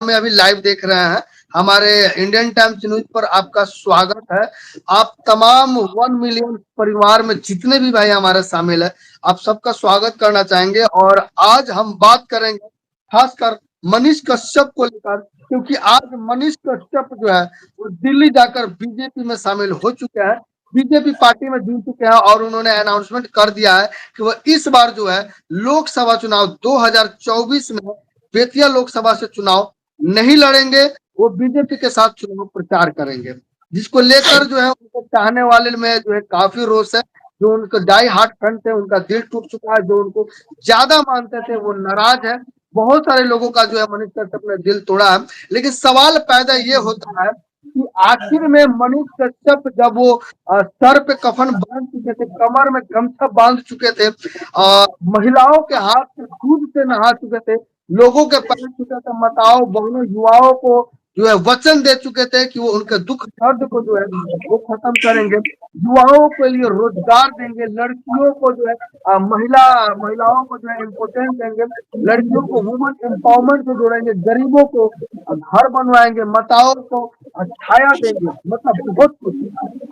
में अभी लाइव देख रहे हैं, हमारे इंडियन टाइम्स न्यूज पर आपका स्वागत है। आप तमाम 1 मिलियन परिवार में जितने भी भाई हमारे शामिल है, आप सबका स्वागत करना चाहेंगे। और आज हम बात करेंगे खासकर मनीष कश्यप को लेकर, क्योंकि आज मनीष कश्यप जो है वो दिल्ली जाकर बीजेपी में शामिल हो चुके हैं, बीजेपी पार्टी में जुड़ चुके हैं और उन्होंने अनाउंसमेंट कर दिया है कि वो इस बार जो है लोकसभा चुनाव 2024 में बेतिया लोकसभा से चुनाव नहीं लड़ेंगे, वो बीजेपी के साथ चुनाव प्रचार करेंगे, जिसको लेकर जो है उनको चाहने वाले में जो है काफी रोष है। जो उनके डाई हार्ट फैन थे उनका दिल टूट चुका है, जो उनको ज्यादा मानते थे वो नाराज है। बहुत सारे लोगों का जो है मनीष कश्यप ने दिल तोड़ा है। लेकिन सवाल पैदा ये होता है कि आखिर में मनीष कश्यप जब वो सर पे कफन बांध चुके थे, कमर में गमछा बांध चुके थे, महिलाओं के हाथ से दूध से नहा चुके थे, लोगों के पैर छूते थे, माताओं बहनों युवाओं को जो है वचन दे चुके थे कि वो उनके दुख दर्द को जो है वो खत्म करेंगे, युवाओं के लिए रोजगार देंगे, लड़कियों को जो है महिलाओं को जो है इम्पोर्टेंस देंगे, लड़कियों को वुमन एम्पावरमेंट से जोड़ेंगे, गरीबों को घर बनवाएंगे, माताओं को छाया देंगे, मतलब बहुत कुछ।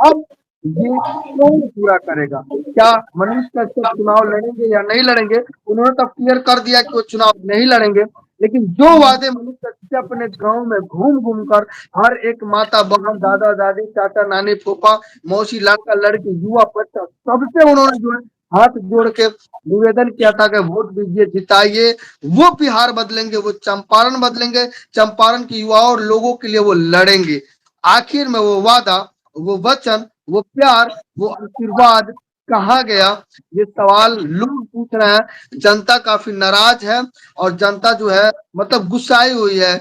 अब ये कौन पूरा करेगा? क्या मनीष कश्यप चुनाव लड़ेंगे या नहीं लड़ेंगे? उन्होंने तो क्लियर कर दिया कि वो चुनाव नहीं लड़ेंगे, लेकिन जो वादे मनीष कश्यप ने गांव में घूम घूम कर हर एक माता बहन दादा दादी चाचा नानी फूफा मौसी लड़का लड़की युवा बच्चा सबसे उन्होंने जो है हाथ जोड़ के निवेदन किया था कि वोट दीजिए जिताइए, वो बिहार बदलेंगे, वो चंपारण बदलेंगे, चंपारण के युवाओं और लोगों के लिए वो लड़ेंगे। आखिर में वो वादा, वो वचन, वो प्यार, वो आशीर्वाद कहाँ गया? ये सवाल लोग पूछ रहे हैं। जनता काफी नाराज है और जनता जो है मतलब गुस्साई हुई है।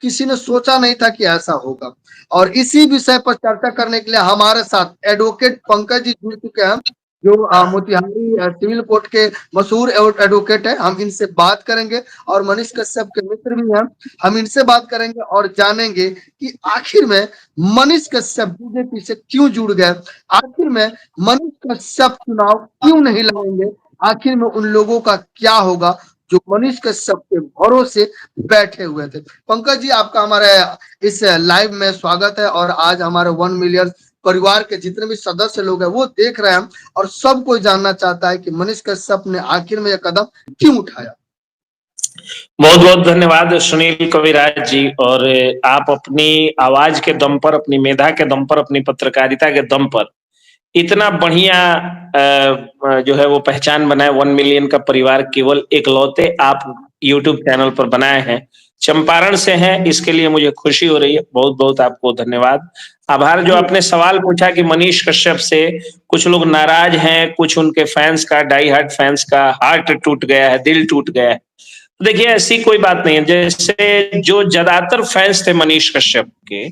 किसी ने सोचा नहीं था कि ऐसा होगा। और इसी विषय पर चर्चा करने के लिए हमारे साथ एडवोकेट पंकज जी जुड़ चुके हैं, जो मोतिहारी सिविल कोर्ट के मशहूर एडवोकेट है। हम इनसे बात करेंगे और मनीष कश्यप के मित्र भी हैं, हम इनसे बात करेंगे और जानेंगे कि आखिर में मनीष कश्यप बीजेपी से क्यों जुड़ गए, आखिर में मनीष कश्यप चुनाव क्यों नहीं लड़ेंगे, आखिर में उन लोगों का क्या होगा जो मनीष कश्यप के भरोसे बैठे हुए थे। पंकज जी, आपका हमारे इस लाइव में स्वागत है। और आज हमारे 1 मिलियन परिवार के जितने भी सदस्य लोग हैं वो देख रहे हैं और सब कोई जानना चाहता है कि मनीष कश्यप ने आखिर में यह कदम क्यों उठाया। बहुत बहुत धन्यवाद सुनील कविराज जी। और आप अपनी आवाज के दम पर, अपनी मेधा के दम पर, अपनी पत्रकारिता के दम पर इतना बढ़िया जो है वो पहचान बनाए। 1 मिलियन का परिवार केवल एकलौते आप यूट्यूब चैनल पर बनाए हैं, चंपारण से हैं, इसके लिए मुझे खुशी हो रही है। बहुत बहुत आपको धन्यवाद, आभार। जो आपने सवाल पूछा कि मनीष कश्यप से कुछ लोग नाराज हैं, कुछ उनके फैंस का, डाई हार्ट फैंस का हार्ट टूट गया है, दिल टूट गया है। देखिए, ऐसी कोई बात नहीं है। जैसे जो ज्यादातर फैंस थे मनीष कश्यप के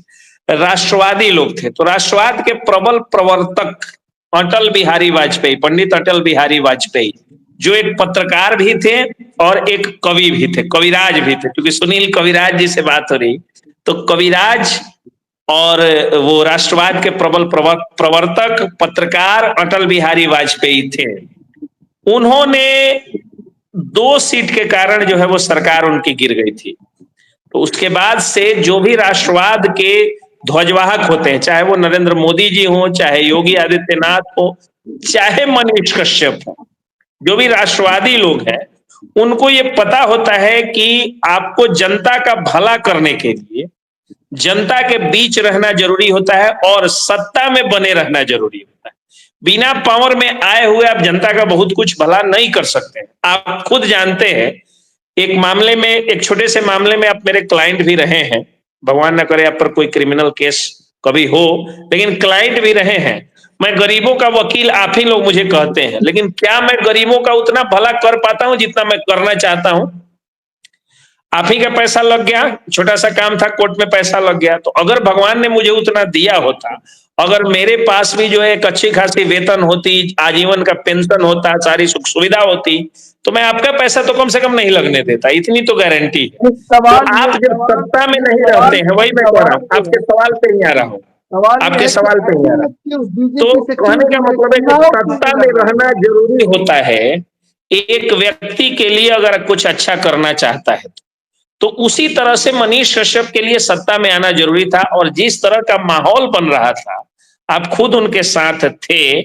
राष्ट्रवादी लोग थे, तो राष्ट्रवाद के प्रबल प्रवर्तक अटल बिहारी वाजपेयी, पंडित अटल बिहारी वाजपेयी, जो एक पत्रकार भी थे और एक कवि भी थे, कविराज भी थे। क्योंकि सुनील कविराज जी से बात हो रही, तो कविराज और वो राष्ट्रवाद के प्रबल प्रवर्तक पत्रकार अटल बिहारी वाजपेयी थे। उन्होंने 2 सीट के कारण जो है वो सरकार उनकी गिर गई थी। तो उसके बाद से जो भी राष्ट्रवाद के ध्वजवाहक होते हैं, चाहे वो नरेंद्र मोदी जी हो, चाहे योगी आदित्यनाथ हो, चाहे मनीष कश्यप हो, जो भी राष्ट्रवादी लोग हैं, उनको ये पता होता है कि आपको जनता का भला करने के लिए जनता के बीच रहना जरूरी होता है और सत्ता में बने रहना जरूरी होता है। बिना पावर में आए हुए आप जनता का बहुत कुछ भला नहीं कर सकते। आप खुद जानते हैं, एक मामले में, एक छोटे से मामले में आप मेरे क्लाइंट भी रहे हैं, भगवान न करे आप पर कोई क्रिमिनल केस कभी हो, लेकिन क्लाइंट भी रहे हैं। मैं गरीबों का वकील आप ही लोग मुझे कहते हैं, लेकिन क्या मैं गरीबों का उतना भला कर पाता हूं जितना मैं करना चाहता हूं? आप ही का पैसा लग गया, छोटा सा काम था, कोर्ट में पैसा लग गया। तो अगर भगवान ने मुझे उतना दिया होता, अगर मेरे पास भी जो है एक अच्छी खासी वेतन होती, आजीवन का पेंशन होता, सारी सुख सुविधा होती, तो मैं आपका पैसा तो कम से कम नहीं लगने देता, इतनी तो गारंटी है। तो आप जब सत्ता में नहीं रहते हैं, वही मैं कह रहा हूँ, आपके सवाल पे ही आ रहा हूँ, आपके सवाल पे ही आ रहा हूँ। तो कहने का मतलब है कि सत्ता में रहना जरूरी होता है एक व्यक्ति के लिए, अगर कुछ अच्छा करना चाहता है। तो उसी तरह से मनीष कश्यप के लिए सत्ता में आना जरूरी था। और जिस तरह का माहौल बन रहा था, आप खुद उनके साथ थे,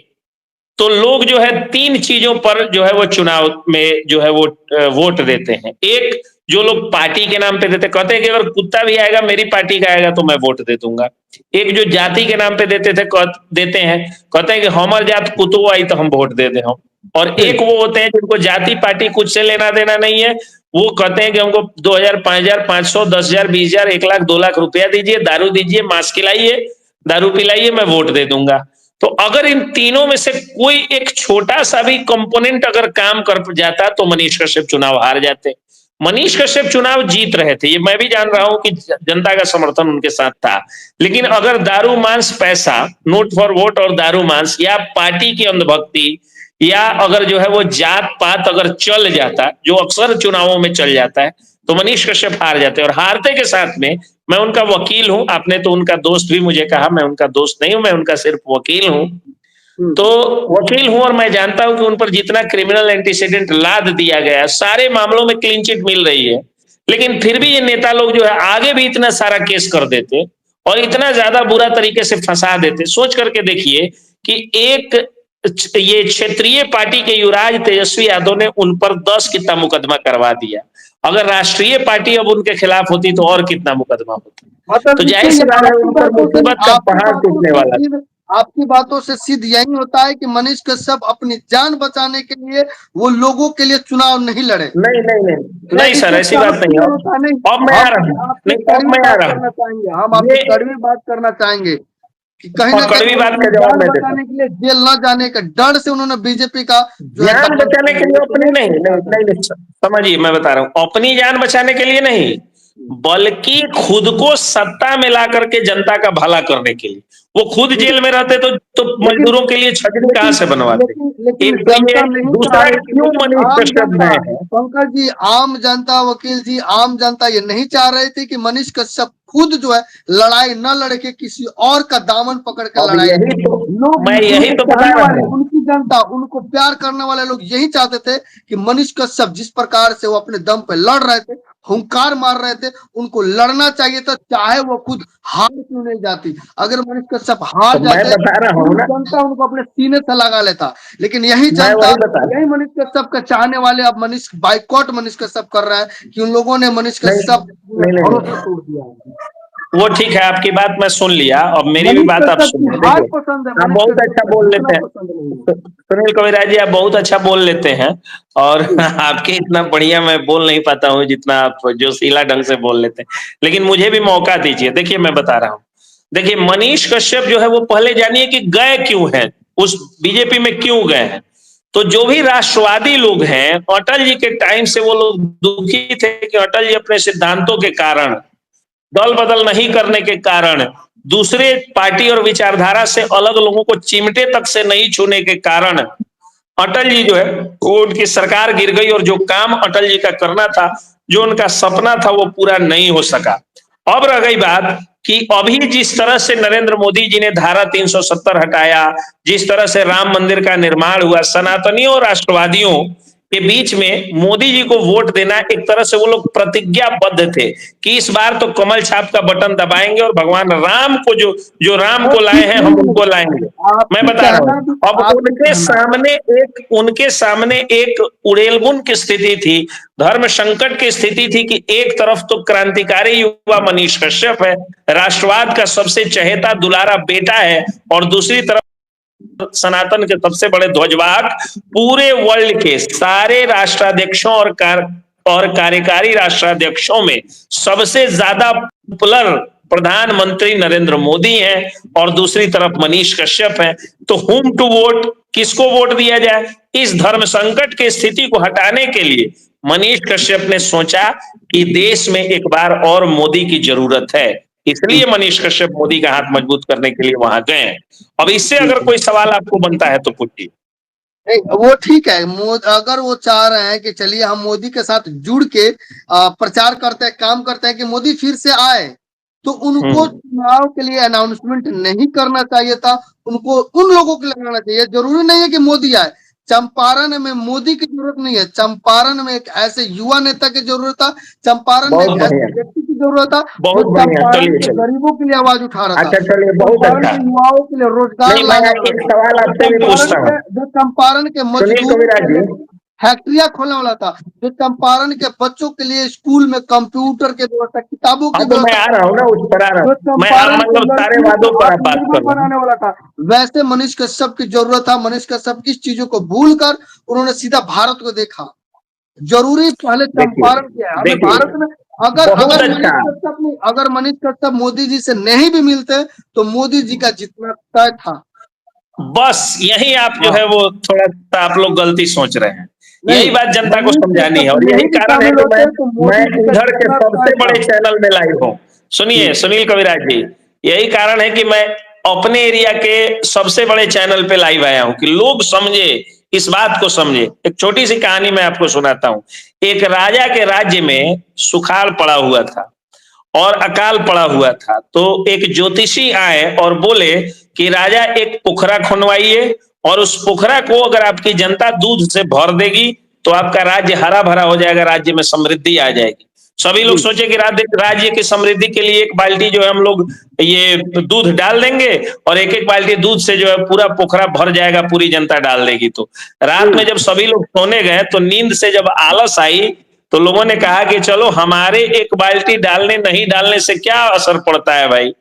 तो लोग जो है 3 चीजों पर जो है वो चुनाव में जो है वो वोट देते हैं। एक, जो लोग पार्टी के नाम पे देते, कहते हैं कि अगर कुत्ता भी आएगा मेरी पार्टी का आएगा तो मैं वोट दे दूंगा। एक जो जाति के नाम पे देते हैं, कहते हैं कि हमार जात कुतो आई तो हम वोट दे दे हम। और एक वो होते हैं जिनको जाति पार्टी कुछ से लेना देना नहीं है, वो कहते हैं कि हमको 2000, 5000, 500, 10,000, 20,000, 1 लाख, 2 लाख रुपया दीजिए, दारू दीजिए, मांस खिलाइए, दारू पिलाइए, मैं वोट दे दूंगा। तो अगर इन तीनों में से कोई एक छोटा सा भी कंपोनेंट अगर काम कर जाता तो मनीष कश्यप चुनाव हार जाते। मनीष कश्यप चुनाव जीत रहे थे, ये मैं भी जान रहा हूं कि जनता का समर्थन उनके साथ था, लेकिन अगर दारू मांस पैसा, नोट फॉर वोट और दारू मांस, या पार्टी की अंधभक्ति, या अगर जो है वो जात पात अगर चल जाता, जो अक्सर चुनावों में चल जाता है, तो मनीष कश्यप हार जाते। और हारते के साथ में, मैं उनका वकील हूं, आपने तो उनका दोस्त भी मुझे कहा, मैं उनका दोस्त नहीं हूं, मैं उनका सिर्फ वकील हूं। तो वकील हूं और मैं जानता हूं कि उन पर जितना क्रिमिनल एंटीसीडेंट लाद दिया गया, सारे मामलों में क्लीन चिट मिल रही है, लेकिन फिर भी ये नेता लोग जो है आगे भी इतना सारा केस कर देते और इतना ज्यादा बुरा तरीके से फंसा देते। सोच करके देखिए कि एक ये क्षेत्रीय पार्टी के युवराज तेजस्वी यादव ने उन पर 10 कितना मुकदमा करवा दिया। अगर राष्ट्रीय पार्टी अब उनके खिलाफ होती तो और कितना मुकदमा होता। तो जाहिर सी बात है उन पर मुसीबत का पहाड़ टूटने वाला था। आपकी बातों से सिद्ध यही होता है कि मनीष कश्यप अपनी जान बचाने के लिए वो लोगों के लिए चुनाव नहीं लड़े। नहीं सर, ऐसी बात नहीं है। अब मैं आ रहा हूँ, हम आपसे कड़वी बात करना चाहेंगे कि कहीं ना कहीं बात का जवाब मैं देता हूं। बचाने के लिए जेल न जाने के डर से उन्होंने बीजेपी का जान बचाने के लिए अपनी नहीं, समझिए मैं बता रहा हूँ, अपनी जान बचाने के लिए नहीं, बल्कि खुद को सत्ता में ला करके जनता का भला करने के लिए। वो खुद जेल में रहते तो मजदूरों के लिए छजनी कहां से बनवाते। एक तो ये, दूसरा क्यों मनीष कश्यप गए हैं। पंकज जी, आम जनता, वकील जी, आम जनता ये नहीं चाह रहे थे कि मनीष कश्यप खुद जो है लड़ाई न लड़के किसी और का दामन पकड़ के लड़ाई। मैं यही तो बता रहा हूं, उनकी जनता, उनको प्यार करने वाले लोग यही चाहते थे कि मनीष कश्यप जिस प्रकार से वो अपने दम पे लड़ रहे थे, हुंकार मार रहे थे, उनको लड़ना चाहिए था, चाहे वो खुद हार क्यों नहीं जाती। अगर मनीष कश्यप हार जाते जनता उनको अपने सीने से लगा लेता, लेकिन यही जनता, यही मनीष कश्यप का चाहने वाले अब मनीष बाइकॉट मनीष कश्यप कर रहा है कि उन लोगों ने मनीष कश्यप भरोसा तोड़ दिया। वो ठीक है, आपकी बात मैं सुन लिया, अब मेरी भी बात आप सुन लीजिए। आप बहुत अच्छा बोल लेते हैं सुनील कविराज जी, आप बहुत अच्छा बोल लेते हैं, और आपके इतना बढ़िया मैं बोल नहीं पाता हूँ जितना आप जोशीला ढंग से बोल लेते हैं, लेकिन मुझे भी मौका दीजिए। देखिए मैं बता रहा हूँ, देखिए मनीष कश्यप जो है वो पहले जानिए कि गए क्यों हैं, उस बीजेपी में क्यों गए हैं। तो जो भी राष्ट्रवादी लोग हैं, अटल जी के टाइम से वो लोग दुखी थे कि अटल जी अपने सिद्धांतों के कारण, दल बदल नहीं करने के कारण, दूसरे पार्टी और विचारधारा से अलग लोगों को चिमटे तक से नहीं छूने के कारण अटल जी जो है वो, उनकी सरकार गिर गई और जो काम अटल जी का करना था, जो उनका सपना था, वो पूरा नहीं हो सका। अब रह गई बात कि अभी जिस तरह से नरेंद्र मोदी जी ने धारा 370 हटाया, जिस तरह से राम मंदिर का निर्माण हुआ, सनातनियों और राष्ट्रवादियों के बीच में मोदी जी को वोट देना, एक तरह से वो लोग प्रतिज्ञाबद्ध थे कि इस बार तो कमल छाप का बटन दबाएंगे और भगवान राम को जो राम को लाए हैं हम उनको लाएंगे। मैं बता रहा हूँ, अब उनके सामने एक उड़ेलबुन की स्थिति थी, धर्म संकट की स्थिति थी कि एक तरफ तो क्रांतिकारी युवा मनीष कश्यप है, राष्ट्रवाद का सबसे चहेता दुलारा बेटा है, और दूसरी तरफ सनातन के सबसे बड़े ध्वजवाहक, पूरे वर्ल्ड के सारे राष्ट्राध्यक्षों और कार्यकारी राष्ट्राध्यक्षों में सबसे ज्यादा पॉपुलर प्रधानमंत्री नरेंद्र मोदी हैं, और दूसरी तरफ मनीष कश्यप हैं। तो हुम टू वोट, किसको वोट दिया जाए। इस धर्म संकट की स्थिति को हटाने के लिए मनीष कश्यप ने सोचा कि देश में एक बार और मोदी की जरूरत है, इसलिए मनीष कश्यप मोदी का हाथ मजबूत करने के लिए वहां गए। अब इससे अगर कोई सवाल आपको बनता है तो पूछिए। वो ठीक है, अगर वो चाह रहे हैं कि चलिए हम मोदी के साथ जुड़ के प्रचार करते हैं, काम करते हैं कि मोदी फिर से आए, तो उनको चुनाव के लिए अनाउंसमेंट नहीं करना चाहिए था, उनको उन लोगों के लिए लगाना चाहिए। जरूरी नहीं है कि मोदी आए, चंपारण में मोदी की जरूरत नहीं है, चंपारण में एक ऐसे युवा नेता की जरूरत था, चंपारण में बहुत एक बढ़िया, ऐसे व्यक्ति की जरूरत था जो बहुत बढ़िया। चंपारण चलिए के चलिए, गरीबों के लिए आवाज उठा रहा था, अच्छा चलिए, बहुत चंपारण अच्छा। के युवाओं के लिए रोजगार नहीं, मैं लाने वाला एक था, सवाल आपसे भी पूछता हूँ। जो चंपारण के सुनील मजदूरों कविराज के जी, लिए फैक्ट्रियां खोलने वाला था, जो चंपारण के बच्चों के लिए स्कूल में कंप्यूटर की व्यवस्था, किताबों की हाँ तो मैं व्यवस्था, आ रहा हूँ ना, उस पर आ रहा जो हूँ मैं। आप चंपारण के मतलब सारे लड़कियों को वादों पर आप बात आत्मनिर्भर कर रहे हैं। बनाने वाला था, वैसे मनीष कश्यप की जरूरत था। मनीष कश्यप किस चीजों को भूलकर उन्होंने सीधा भारत को देखा। जरूरी पहले देखिए, चंपारण किया है हमें देखिए, भारत में। अगर बहुत अगर मनीष अच्छा। कश्यप नहीं, अगर मनीष कश्यप मोदी जी से नहीं भी मिलते तो मोदी जी का जितना तय था। बस यही आप जो हाँ, है वो थोड़ा सा आप लोग गलती सोच रहे हैं। नहीं, यही बात जनता को मनीष समझानी है, कश्यप और यही नहीं भी कारण है शामिल कि होते तो मैं मोदी जी का इधर के जितना तय सबसे था। बड़े चैनल में लाइव हूँ। सुनिए सुनील कविराज जी, यही कारण है कि मैं अपने एरिया के सबसे बड़े चैनल पे लाइव आया हूँ कि लोग समझे, इस बात को समझे। एक छोटी सी कहानी मैं आपको सुनाता हूँ। एक राजा के राज्य में सुखाड़ पड़ा हुआ था और अकाल पड़ा हुआ था, तो एक ज्योतिषी आए और बोले कि राजा एक पोखरा खुनवाइए, और उस पोखरा को अगर आपकी जनता दूध से भर देगी तो आपका राज्य हरा भरा हो जाएगा, राज्य में समृद्धि आ जाएगी। सभी लोग जी, सोचे कि राज्य की समृद्धि के लिए एक बाल्टी जो है हम लोग ये दूध डाल देंगे, और एक एक बाल्टी दूध से जो है पूरा पोखरा भर जाएगा, पूरी जनता डाल देगी। तो रात में जी, जब सभी लोग सोने गए तो नींद से जब आलस आई तो लोगों ने कहा कि चलो, हमारे एक बाल्टी डालने नहीं डालने से क्या असर पड़ता है भाई,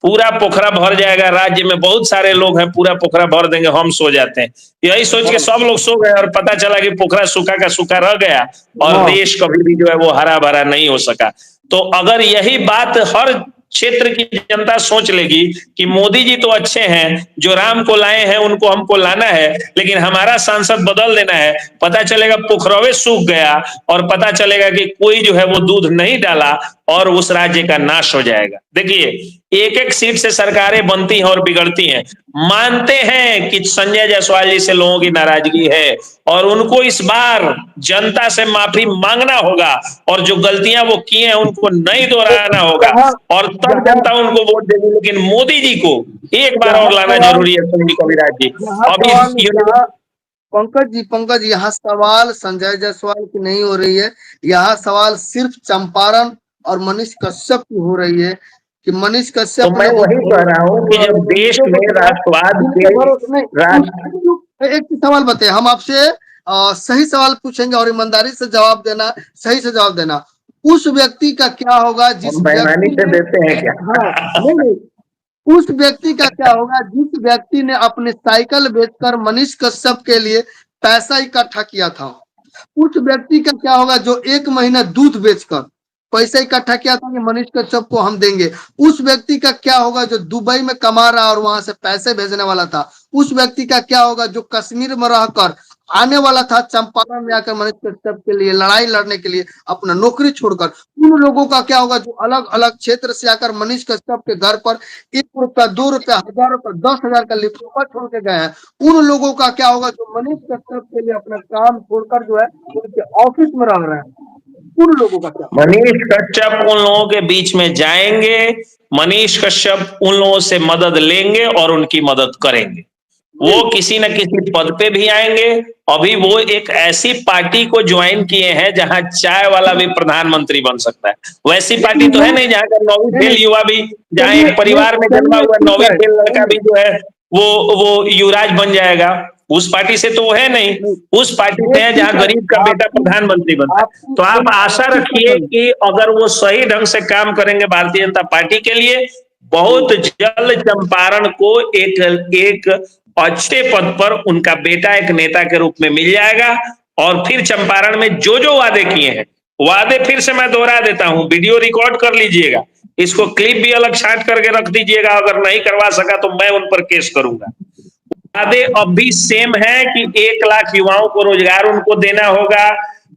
पूरा पोखरा भर जाएगा, राज्य में बहुत सारे लोग हैं, पूरा पोखरा भर देंगे, हम सो जाते हैं। यही सोच के हाँ, सब लोग सो गए, और पता चला कि पोखरा सूखा का सूखा रह गया, और हाँ, देश कभी भी जो है वो हरा भरा नहीं हो सका। तो अगर यही बात हर क्षेत्र की जनता सोच लेगी कि मोदी जी तो अच्छे हैं, जो राम को लाए हैं उनको हमको लाना है, लेकिन हमारा सांसद बदल देना है, पता चलेगा पोखरवे सूख गया, और पता चलेगा कि कोई जो है वो दूध नहीं डाला, और उस राज्य का नाश हो जाएगा। देखिए, एक एक सीट से सरकारें बनती हैं और बिगड़ती हैं। मानते हैं कि संजय जायसवाल जी से लोगों की नाराजगी है, और उनको इस बार जनता से माफी मांगना होगा, और जो गलतियां वो किए हैं उनको नहीं तो दोहराना होगा, यहाँ और तब यहाँ जनता उनको वोट देगी। लेकिन मोदी जी को एक बार यहाँ और लाना सवाल, जरूरी है, सुनील कविराज जी। यहाँ अभी सवाल, यहाँ पंकज जी, यहाँ सवाल संजय जायसवाल की नहीं हो रही है। यहाँ सवाल सिर्फ चंपारण और मनीष कश्यप की हो रही है कि मनीष तो कश्यप मैं ने वही कह रहा हूं कि जब देश उम्मीदों को में गिरा, राष्ट्रवाद जिनके के भरोसे नहीं। राष्ट्र एक ही सवाल बताइए, हम आपसे सही सवाल पूछेंगे और ईमानदारी से जवाब देना, सही से जवाब देना। उस व्यक्ति का क्या होगा जिस हम बेईमानी व्यक्ति से ने, देते हैं हाँ, क्या? नहीं नहीं, उस व्यक्ति का क्या होगा जिस व्यक्ति ने अपने साइकिल बेचकर मनीष कश्यप के लिए पैसा इकट्ठा किया था। उस व्यक्ति का क्या होगा जो एक महीना दूध बेचकर पैसा इकट्ठा किया था कि मनीष कश्यप को हम देंगे। उस व्यक्ति का क्या होगा जो दुबई में कमा रहा और वहां से पैसे भेजने वाला था। उस व्यक्ति का क्या होगा जो कश्मीर में रहकर आने वाला था चंपारण में आकर मनीष कश्यप के लिए लड़ाई लड़ने के लिए अपना नौकरी छोड़कर। उन लोगों का क्या होगा जो अलग अलग क्षेत्र से आकर मनीष कश्यप के घर पर 1 रुपया, 2 रुपया, 1000 रुपया, 10,000 का लिफाफा छोड़ के गए हैं। उन लोगों का क्या होगा जो मनीष कश्यप के लिए अपना काम छोड़कर जो है उनके ऑफिस में रह रहे हैं। उन लोगों का क्या होगा। मनीष कश्यप उन लोगों के बीच में जाएंगे, मनीष कश्यप उन लोगों से मदद लेंगे और उनकी मदद करेंगे। वो किसी न किसी पद पे भी आएंगे। अभी वो एक ऐसी पार्टी को ज्वाइन किए हैं जहां चाय वाला भी प्रधानमंत्री बन सकता है। वैसी पार्टी तो है नहीं जहां का नौवीं नहीं फेल नहीं, युवा भी, जहां चलिए एक परिवार में जन्मा चलिए हुआ ठीक नौवीं है, फेल लड़का नहीं भी जो है वो युवराज बन जाएगा। उस पार्टी से तो वो है नहीं। नहीं, उस पार्टी ये से है ठीक जहां है। गरीब का बेटा आपकी प्रधानमंत्री बनता है। आपकी तो आप नहीं, आशा आपकी रखिए पसंद। कि अगर वो सही ढंग से काम करेंगे भारतीय जनता पार्टी के लिए, बहुत जल्द चंपारण को एक एक अच्छे पद पर उनका बेटा एक नेता के रूप में मिल जाएगा। और फिर चंपारण में जो जो वादे किए हैं, वादे फिर से मैं दोहरा देता हूं, वीडियो रिकॉर्ड कर लीजिएगा, इसको क्लिप भी अलग छांट करके रख दीजिएगा। अगर नहीं करवा सका तो मैं उन पर केस करूंगा। वादे अब भी सेम है कि 1 लाख युवाओं को रोजगार उनको देना होगा।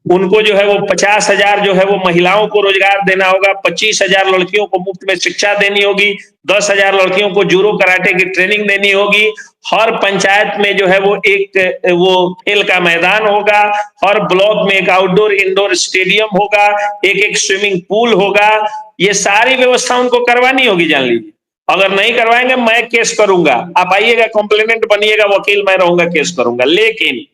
उनको जो है वो 50,000 जो है वो महिलाओं को रोजगार देना होगा। 25,000 लड़कियों को मुफ्त में शिक्षा देनी होगी। 10,000 लड़कियों को जूडो कराटे की ट्रेनिंग देनी होगी। हर पंचायत में जो है वो एक वो खेल का मैदान होगा। हर ब्लॉक में एक आउटडोर इंडोर स्टेडियम होगा। एक एक स्विमिंग पूल होगा। ये सारी व्यवस्था उनको करवानी होगी, जान लीजिए। अगर नहीं करवाएंगे मैं केस करूंगा। आप आइएगा, कंप्लेनेंट बनिएगा, वकील मैं रहूंगा, केस करूंगा। लेकिन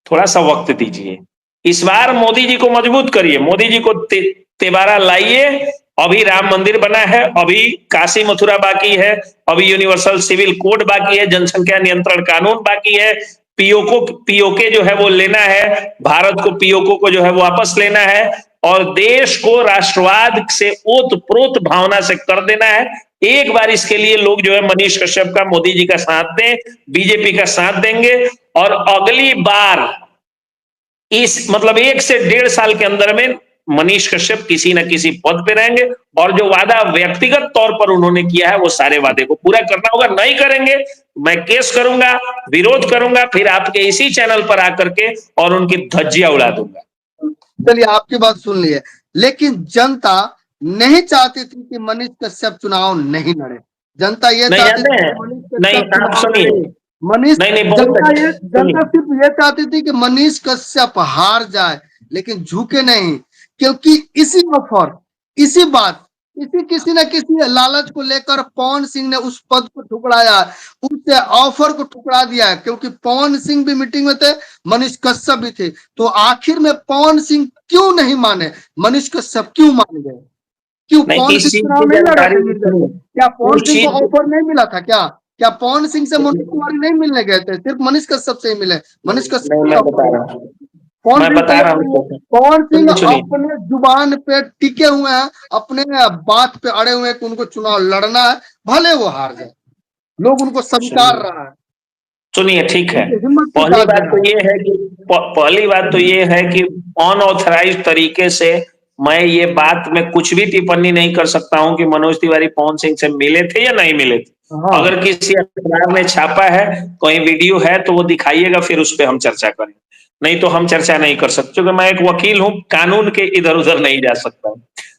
थोड़ा सा वक्त दीजिए, इस बार मोदी जी को मजबूत करिए, मोदी जी को तिबारा लाइए। अभी राम मंदिर बना है, अभी काशी मथुरा बाकी है, अभी यूनिवर्सल सिविल कोड बाकी है, जनसंख्या नियंत्रण कानून बाकी है, पीओके जो है वो लेना है, भारत को पीओके को जो है वो वापस लेना है, और देश को राष्ट्रवाद से ओतप्रोत भावना से कर देना है। एक बार इसके लिए लोग जो है मनीष कश्यप का, मोदी जी का साथ दें, बीजेपी का साथ देंगे, और अगली बार इस मतलब 1 से 1.5 साल के अंदर में मनीष कश्यप किसी न किसी पद पे रहेंगे, और जो वादा व्यक्तिगत तौर पर उन्होंने किया है वो सारे वादे को पूरा करना होगा। नहीं करेंगे मैं केस करूंगा, विरोध करूंगा, फिर आपके इसी चैनल पर आकर के और उनकी धज्जियां उड़ा दूंगा। चलिए, आपकी बात सुन ली है, लेकिन जनता नहीं चाहती थी कि मनीष कश्यप चुनाव नहीं लड़े। जनता ये चाहती थी कि मनीष कश्यप आप सुनिए, मनीष जनता सुनिए, सिर्फ ये चाहती थी कि मनीष कश्यप हार जाए, लेकिन झुके नहीं, क्योंकि इसी ऑफर, इसी बात, इसी किसी न किसी लालच को लेकर पवन सिंह ने उस पद को ठुकराया, उस ऑफर को ठुकरा दिया, क्योंकि पवन सिंह भी मीटिंग में थे, मनीष कश्यप भी थे। तो आखिर में पवन सिंह क्यों नहीं माने, मनीष कश्यप क्यों मान गए? क्यों पवन सिंह चुनाव नहीं लड़ा था? क्या पवन सिंह को ऑफर नहीं मिला था? क्या पवन सिंह से मनोज तिवारी नहीं मिलने गए थे? सिर्फ मनीष कश्यप से ही मिले। मनीष कश्यप पवन सिंह अपने जुबान पे टिके हुए हैं, अपने बात पे अड़े हुए हैं कि उनको चुनाव लड़ना है, भले वो हार जाए, लोग उनको स्वीकार रहा है। सुनिए, ठीक है, पहली बात तो ये है कि अनऑथराइज्ड तरीके से मैं ये बात में कुछ भी टिप्पणी नहीं कर सकता हूं कि मनोज तिवारी पवन सिंह से मिले थे या नहीं मिले थे। अगर किसी अखबार में छापा है, कोई वीडियो है तो वो दिखाइएगा, फिर उस पर हम चर्चा करें, नहीं तो हम चर्चा नहीं कर सकते, क्योंकि मैं एक वकील हूं, कानून के इधर उधर नहीं जा सकता।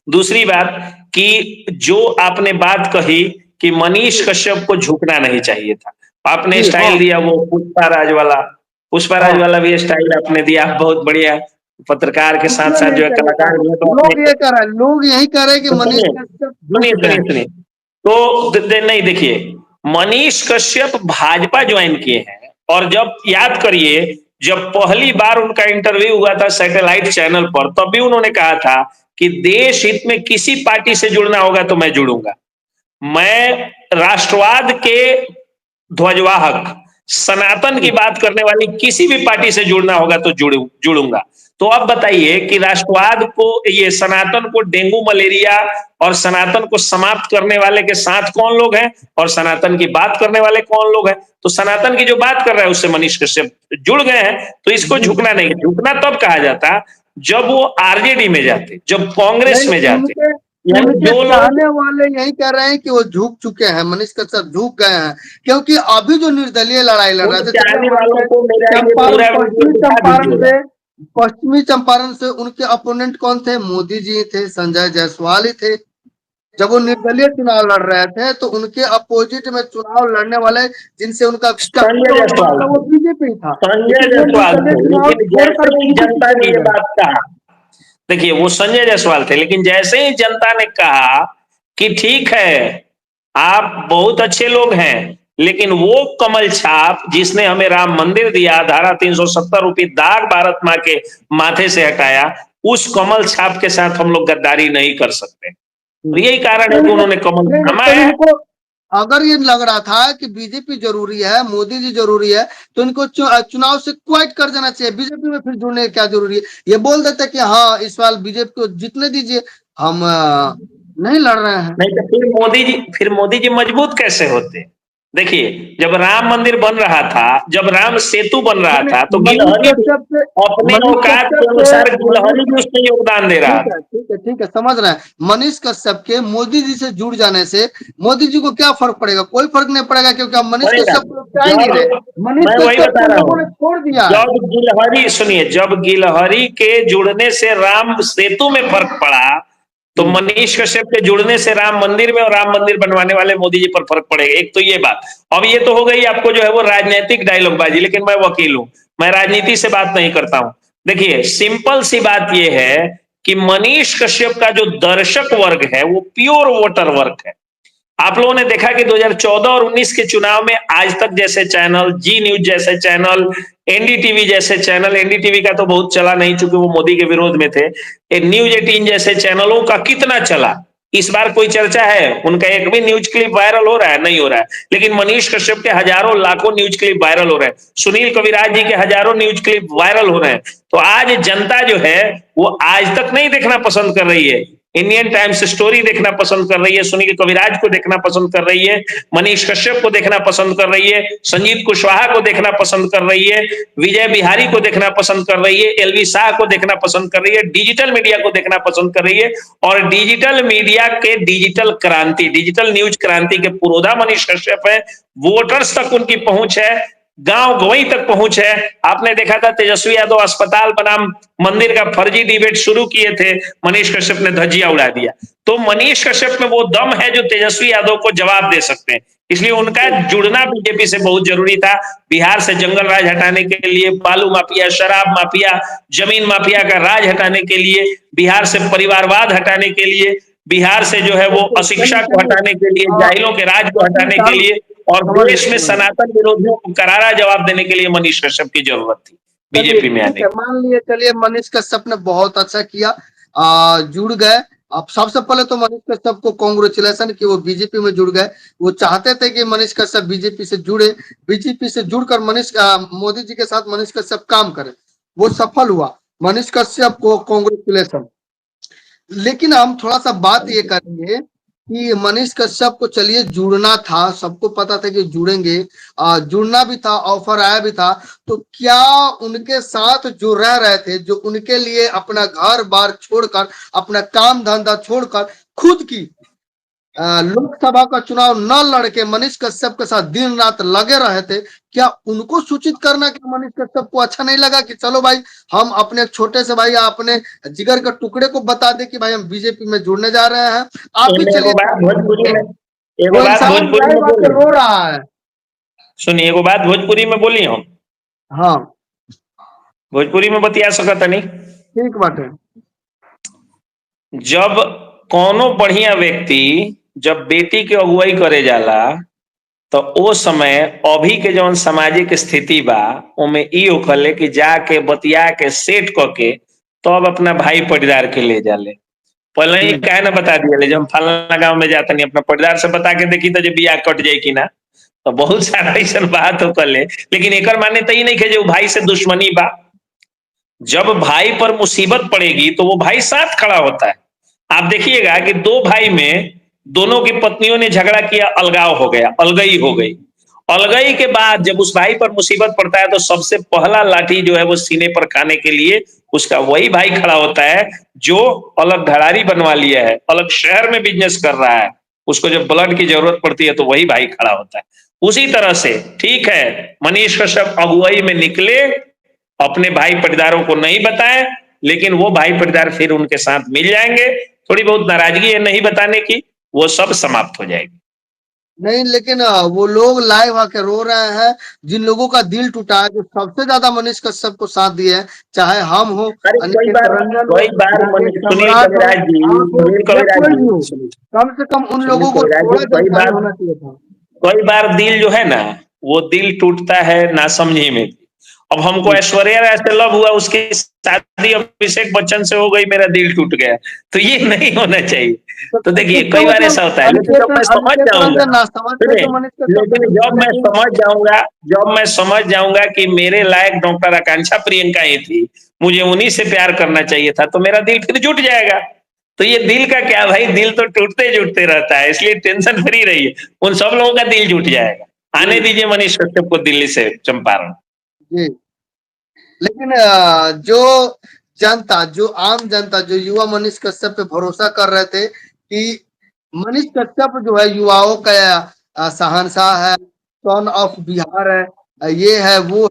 दूसरी बात कि जो आपने बात कही कि मनीष कश्यप को झुकना नहीं चाहिए था, आपने स्टाइल दिया वो पुष्पा राज वाला भी स्टाइल आपने दिया, बहुत बढ़िया। पत्रकार के साथ साथ जो है कलाकार भी है, तो लोग यही कह रहे हैं कि मनीष कश्यप, सुनिए, तो नहीं, देखिए, मनीष कश्यप भाजपा ज्वाइन किए हैं, और जब याद करिए, जब पहली बार उनका इंटरव्यू हुआ था सैटेलाइट चैनल पर, तब भी उन्होंने कहा था कि देश हित में किसी पार्टी से जुड़ना होगा तो मैं जुड़ूंगा, मैं राष्ट्रवाद के ध्वजवाहक, सनातन की बात करने वाली किसी भी पार्टी से जुड़ना होगा तो जुड़ूंगा। तो अब बताइए कि राष्ट्रवाद को, ये सनातन को डेंगू मलेरिया और सनातन को समाप्त करने वाले के साथ कौन लोग हैं, और सनातन की बात करने वाले कौन लोग हैं? तो सनातन की जो बात कर रहा है उससे मनीष कश्यप जुड़ गए हैं, तो इसको झुकना नहीं। झुकना तब कहा जाता जब वो आरजेडी में जाते, जब कांग्रेस में जाते। जो चाहने वाले यही कह रहे हैं कि वो झुक चुके हैं, मनीष कश्यप झुक गए हैं, क्योंकि अभी जो निर्दलीय लड़ाई लड़ रहे थे, पश्चिमी चंपारण से उनके अपोनेंट कौन थे? मोदी जी थे, संजय जायसवाल ही थे। जब वो निर्दलीय चुनाव लड़ रहे थे तो उनके अपोजिट में चुनाव लड़ने वाले जिनसे उनका वो बीजेपी था। जनता ने ये बात कहा, देखिए वो संजय जायसवाल थे, लेकिन जैसे ही जनता ने कहा कि ठीक है आप बहुत अच्छे लोग हैं, लेकिन वो कमल छाप जिसने हमें राम मंदिर दिया, धारा 370 रुपये दाग भारत माँ के माथे से हटाया, उस कमल छाप के साथ हम लोग गद्दारी नहीं कर सकते। तो यही कारण है कि उन्होंने कमल थामा है। अगर ये लग रहा था कि बीजेपी जरूरी है, मोदी जी जरूरी है, तो इनको चुनाव से क्वाइट कर देना चाहिए, बीजेपी में फिर जुड़ने की क्या जरूरी है? ये बोल देते कि हाँ इस साल बीजेपी को जीतने दीजिए, हम नहीं लड़ रहे हैं। नहीं तो फिर मोदी जी मजबूत कैसे होते? देखिए, जब राम मंदिर बन रहा था, जब राम सेतु बन रहा था, तो गिलहरी अपने औकात के अनुसार गिलहरी भी उसमें योगदान दे रहा था। ठीक है, समझ रहे हैं। मनीष कश्यप के मोदी जी से जुड़ जाने से मोदी जी को क्या फर्क पड़ेगा? कोई फर्क नहीं पड़ेगा, क्योंकि हम मनीष कश्यप को क्या ही नहीं रहे। मनीष कश्यप को लोगों ने छोड़ दिया। जब गिलहरी, सुनिए, जब गिलहरी के जुड़ने से राम सेतु में फर्क पड़ा, तो मनीष कश्यप के जुड़ने से राम मंदिर में और राम मंदिर बनवाने वाले मोदी जी पर फर्क पड़ेगा। एक तो ये बात। अब ये तो हो गई आपको जो है वो राजनीतिक डायलॉगबाजी, लेकिन मैं वकील हूं, मैं राजनीति से बात नहीं करता हूं। देखिए, सिंपल सी बात ये है कि मनीष कश्यप का जो दर्शक वर्ग है वो प्योर वोटर वर्ग है। आप लोगों ने देखा कि 2014 और 19 के चुनाव में आज तक जैसे चैनल, जी न्यूज जैसे चैनल, एनडीटीवी जैसे चैनल, एनडीटीवी का तो बहुत चला नहीं चूंकि वो मोदी के विरोध में थे, न्यूज 18 जैसे चैनलों का कितना चला। इस बार कोई चर्चा है उनका? एक भी न्यूज क्लिप वायरल हो रहा है? नहीं हो रहा है। लेकिन मनीष कश्यप के हजारों लाखों न्यूज क्लिप वायरल हो रहे हैं, सुनील कविराज जी के हजारों न्यूज क्लिप वायरल हो रहे हैं। तो आज जनता जो है वो आज तक नहीं देखना पसंद कर रही है, इंडियन टाइम्स स्टोरी देखना पसंद कर रही है, सुनील कविराज को देखना पसंद कर रही है, मनीष कश्यप को देखना पसंद कर रही है, संजीत कुशवाहा को देखना पसंद कर रही है, विजय बिहारी को देखना पसंद कर रही है, एलवी शाह को देखना पसंद कर रही है, डिजिटल मीडिया को देखना पसंद कर रही है। और डिजिटल मीडिया के डिजिटल क्रांति, डिजिटल न्यूज क्रांति के पुरोधा मनीष कश्यप है। वोटर्स तक उनकी पहुंच है, गांव गवई तक पहुंच है। आपने देखा था तेजस्वी यादव अस्पताल बनाम मंदिर का फर्जी डिबेट शुरू किए थे, मनीष कश्यप ने धज्जियां उड़ा दिया। तो मनीष कश्यप में वो दम है जो तेजस्वी यादव को जवाब दे सकते हैं, इसलिए उनका जुड़ना बीजेपी से बहुत जरूरी था। बिहार से जंगल राज हटाने के लिए, बालू माफिया, शराब माफिया, जमीन माफिया का राज हटाने के लिए, बिहार से परिवारवाद हटाने के लिए, बिहार से जो है वो अशिक्षा को हटाने के लिए, जाहिलों के राज को हटाने के लिए और देश में सनातन विरोधियों को करारा जवाब देने के लिए मनीष कश्यप की जरूरत थी बीजेपी में आने की। मान लिए चलिए मनीष कश्यप ने बहुत अच्छा किया, जुड़ गए। अब सबसे पहले तो मनीष कश्यप को कांग्रेचुलेशन कि वो बीजेपी में जुड़ गए। वो चाहते थे कि मनीष कश्यप बीजेपी से जुड़े, बीजेपी से जुड़कर मोदी जी के साथ मनीष कश्यप काम करे, वो सफल हुआ। मनीष कश्यप को कांग्रेचुलेशन। लेकिन हम थोड़ा सा बात ये करेंगे कि मनीष कश्यप को चलिए जुड़ना था, सबको पता था कि जुड़ेंगे, जुड़ना भी था, ऑफर आया भी था, तो क्या उनके साथ जो रह रहे थे, जो उनके लिए अपना घर बार छोड़कर, अपना काम धंधा छोड़कर खुद की लोकसभा का चुनाव न लड़के मनीष कश्यप के साथ दिन रात लगे रहे थे, क्या उनको सूचित करना कि मनीष कश्यप को अच्छा नहीं लगा कि चलो भाई हम अपने छोटे से भाई अपने जिगर के टुकड़े को बता दे कि भाई हम बीजेपी में जुड़ने जा रहे हैं, आप भी चलिए। एगो बात भोजपुरी में रो रहा है, सुनिए, एगो बात भोजपुरी में बोली हम। हाँ भोजपुरी में बतिया सकता नहीं, ठीक बात है। जब कोनो बढ़िया व्यक्ति जब बेटी के अगुवाई करे जाला तो ओ समय अभी के जौन सामाजिक स्थिति बा ओमे ई होखले कि जाके बतिया के सेट करके तब अपना भाई पटीदार के ले जाले। पहले ही काहे ना बता दिया, जब फलाना गांव में जाता नहीं अपना पटीदार से बता के देखी तो जब बियाह कट जाए कि ना, तो बहुत सारा ऐसा बात हो ले। लेकिन एक माने तो ही नहीं कि जो भाई से दुश्मनी बा, जब भाई पर मुसीबत पड़ेगी तो वो भाई साथ खड़ा होता है। आप देखिएगा कि दो भाई में दोनों की पत्नियों ने झगड़ा किया, अलगाव हो गया, अलगई हो गई। अलगई के बाद जब उस भाई पर मुसीबत पड़ता है तो सबसे पहला लाठी जो है वो सीने पर खाने के लिए उसका वही भाई खड़ा होता है जो अलग घरारी बनवा लिया है, अलग शहर में बिजनेस कर रहा है। उसको जब ब्लड की जरूरत पड़ती है तो वही भाई खड़ा होता है। उसी तरह से ठीक है, मनीष कश्यप अगुवाई में निकले, अपने भाई पटीदारों को नहीं बताए, लेकिन वो भाई पटीदार फिर उनके साथ मिल जाएंगे। थोड़ी बहुत नाराजगी है नहीं बताने की, वो सब समाप्त हो जाएगी। नहीं, लेकिन वो लोग लाइव आके रो रहे हैं, जिन लोगों का दिल टूटा है, जो सबसे ज्यादा मनीष कश्यप को साथ दिए हैं, चाहे हम हो, कम से कम उन लोगों को होना चाहिए था। कई बार दिल जो है ना वो दिल टूटता है नासमझी में। अब हमको ऐश्वर्या राय से लव हुआ, उसकी शादी अभिषेक बच्चन से हो गई, मेरा दिल टूट गया, तो ये नहीं होना चाहिए। तो देखिए कई बार ऐसा होता है, लेकिन जब मैं समझ जाऊंगा, लेकिन जब मैं समझ जाऊंगा कि मेरे लायक डॉक्टर आकांक्षा प्रियंका ही थी, मुझे उन्हीं से प्यार करना चाहिए था, तो मेरा दिल फिर जुट जाएगा। तो ये दिल का क्या भाई, दिल तो टूटते जुटते रहता है, इसलिए टेंशन फ्री रहिए, उन सब लोगों का दिल जुट जाएगा। आने दीजिए मनीष कश्यप को दिल्ली से चंपारण जी। लेकिन जो जनता, जो आम जनता, जो युवा मनीष कश्यप पे भरोसा कर रहे थे कि मनीष कश्यप जो है युवाओं का शहंशाह है, सन ऑफ बिहार है, ये है वो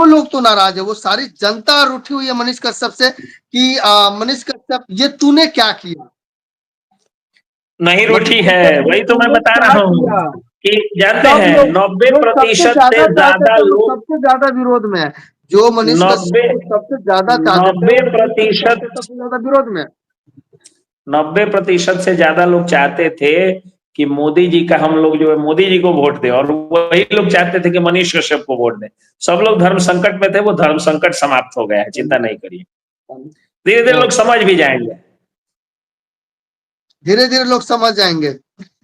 लोग तो नाराज है। वो सारी जनता रूठी हुई है मनीष कश्यप से कि मनीष कश्यप ये तूने क्या किया। नहीं रूठी है, वही तो मैं बता रहा हूँ कि जानते हैं 90% से ज्यादा लोग सबसे ज्यादा विरोध में है, जो मनीष कश्यप सबसे ज्यादा 90% विरोध में 90% से ज्यादा लोग चाहते थे कि मोदी जी का हम लोग जो है मोदी जी को वोट दें, और वही लोग चाहते थे कि मनीष कश्यप को वोट दें। सब लोग धर्म संकट में थे, वो धर्म संकट समाप्त हो गया है, चिंता नहीं करिए, धीरे धीरे लोग समझ भी जाएंगे। धीरे धीरे लोग समझ जाएंगे,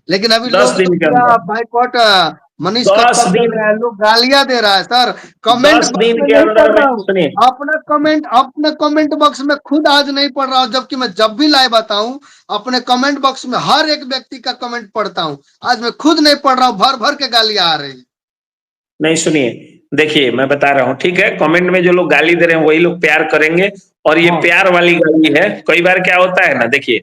लेकिन अभी 10 लोग तो दिन के पूरा अंदर, बाइकआउट मनीष 10 कश्यप कर दिन, रहे हैं, लोग गालियां दे रहा है सर। कमेंट 10 बॉक्स दिन में के नहीं अंदर पढ़ में रहा हूँ, सुनिए, अपने कमेंट बॉक्स में खुद आज नहीं पढ़ रहा हूँ, जबकि मैं जब भी लाइव आता हूँ अपने कमेंट बॉक्स में हर एक व्यक्ति का कमेंट पढ़ता हूँ। आज मैं खुद नहीं पढ़ रहा हूँ, भर भर के गालियां आ रही। नहीं सुनिए, देखिए मैं बता रहा हूँ, ठीक है, कमेंट में जो लोग गाली दे रहे हैं वही लोग प्यार करेंगे, और ये हाँ प्यार वाली गाली है। कई बार क्या होता है ना, देखिए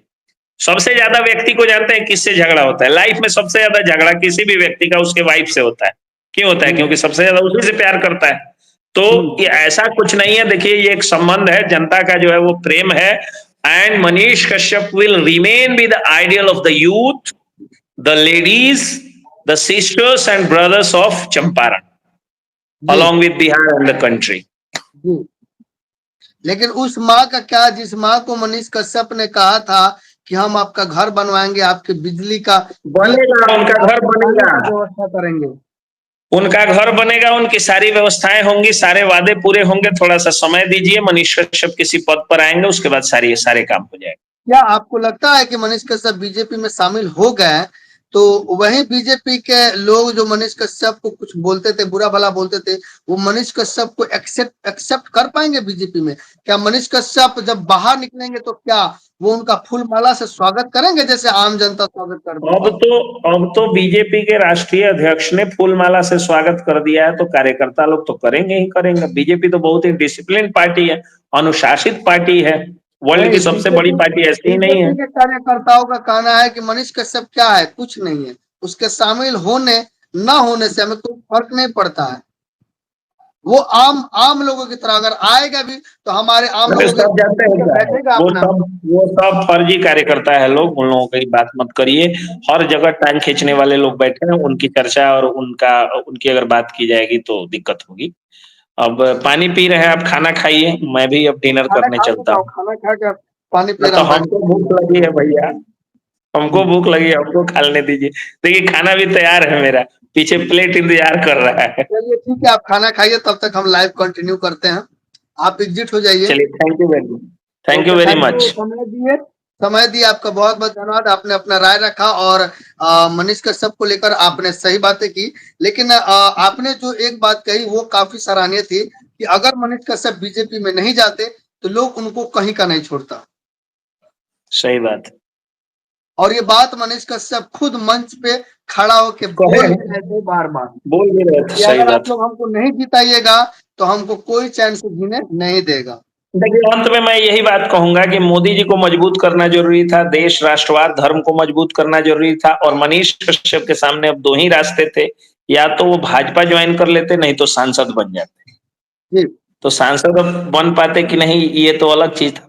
सबसे ज्यादा व्यक्ति को जानते हैं किससे झगड़ा होता है लाइफ में, सबसे ज्यादा झगड़ा किसी भी व्यक्ति का उसके वाइफ से होता है। क्यों होता है? क्योंकि सबसे ज्यादा उसी से प्यार करता है। तो ये ऐसा कुछ नहीं है, देखिए ये एक संबंध है, जनता का जो है वो प्रेम है। And Manish Kashyap will remain be the ideal of the youth, the ladies, the sisters and brothers of Champaran, जी along with Bihar and the country. जी। लेकिन उस माँ का क्या, जिस माँ को मनीष कश्यप ने कहा था कि हम आपका घर बनवाएंगे, आपके बिजली का बनेगा, उनका घर पानी बनेगा, का व्यवस्था करेंगे। उनका घर बनेगा, उनकी सारी व्यवस्थाएं होंगी, सारे वादे पूरे होंगे, थोड़ा सा समय दीजिए, मनीष कश्यप किसी पद पर आएंगे, उसके बाद सारे काम हो जाएंगे। क्या आपको लगता है कि मनीष कश्यप बीजेपी में शामिल हो गए तो वही बीजेपी के लोग जो मनीष कश्यप को कुछ बोलते थे, बुरा भला बोलते थे, वो मनीष कश्यप को एक्सेप्ट कर पाएंगे बीजेपी में? क्या मनीष कश्यप जब बाहर निकलेंगे तो क्या वो उनका फूल माला से स्वागत करेंगे जैसे आम जनता स्वागत कर रही है? अब तो बीजेपी के राष्ट्रीय अध्यक्ष ने फूलमाला से स्वागत कर दिया है, तो कार्यकर्ता लोग तो करेंगे ही करेंगे। बीजेपी तो बहुत ही डिसिप्लिन पार्टी है, अनुशासित पार्टी है, वर्ल्ड की सबसे बड़ी पार्टी ऐसी ही नहीं है। बीजेपी के कार्यकर्ताओं का कहना है कि मनीष कश्यप क्या है, कुछ नहीं है, उसके शामिल होने ना होने से हमें कोई फर्क नहीं पड़ता है। वो आम लोगों की तरह अगर आएगा भी तो हमारे आम लोगों सब जानते हैं क्या है, बैठेगा अपना। वो सब फर्जी कार्यकर्ता है लोग, उन लोगों की बात मत करिए। हर जगह टांग खींचने वाले लोग बैठे हैं, उनकी चर्चा और उनकी अगर बात की जाएगी तो दिक्कत होगी। अब पानी पी रहे हैं आप, खाना खाइए, मैं भी अब डिनर करने चलता हूँ। खाना खा के पानी पी तो रहा हूँ। हमको भूख लगी है भैया, हमको भूख लगी है, हमको खाने दीजिए। देखिए खाना भी तैयार है मेरा, पीछे प्लेट इंतजार कर रहा है। चलिए ठीक है, आप खाना खाइए, तब तक हम लाइव कंटिन्यू करते हैं। आप एग्जिट हो जाइए। चलिए, thank you very much, thank you very much. समय दिए, आपका बहुत बहुत धन्यवाद। आपने अपना राय रखा और मनीष कश्यप को लेकर आपने सही बातें की, लेकिन आपने जो एक बात कही वो काफी सराहनीय थी कि अगर मनीष कश्यप बीजेपी में नहीं जाते तो लोग उनको कहीं का नहीं छोड़ता। सही बात। और ये बात मनीष कश्यप खुद मंच पे खड़ा होके बोल रहे थे, बार बोल भी रहे थे, सही अगर बात। आप लोग हमको नहीं जिताइएगा तो हमको कोई चैन से जीने नहीं देगा। देखिए अंत में मैं यही बात कहूंगा कि मोदी जी को मजबूत करना जरूरी था, देश, राष्ट्रवाद, धर्म को मजबूत करना जरूरी था, और मनीष कश्यप के सामने अब दो ही रास्ते थे, या तो वो भाजपा ज्वाइन कर लेते, नहीं तो सांसद बन जाते। जी। तो सांसद बन पाते कि नहीं ये तो अलग चीज था।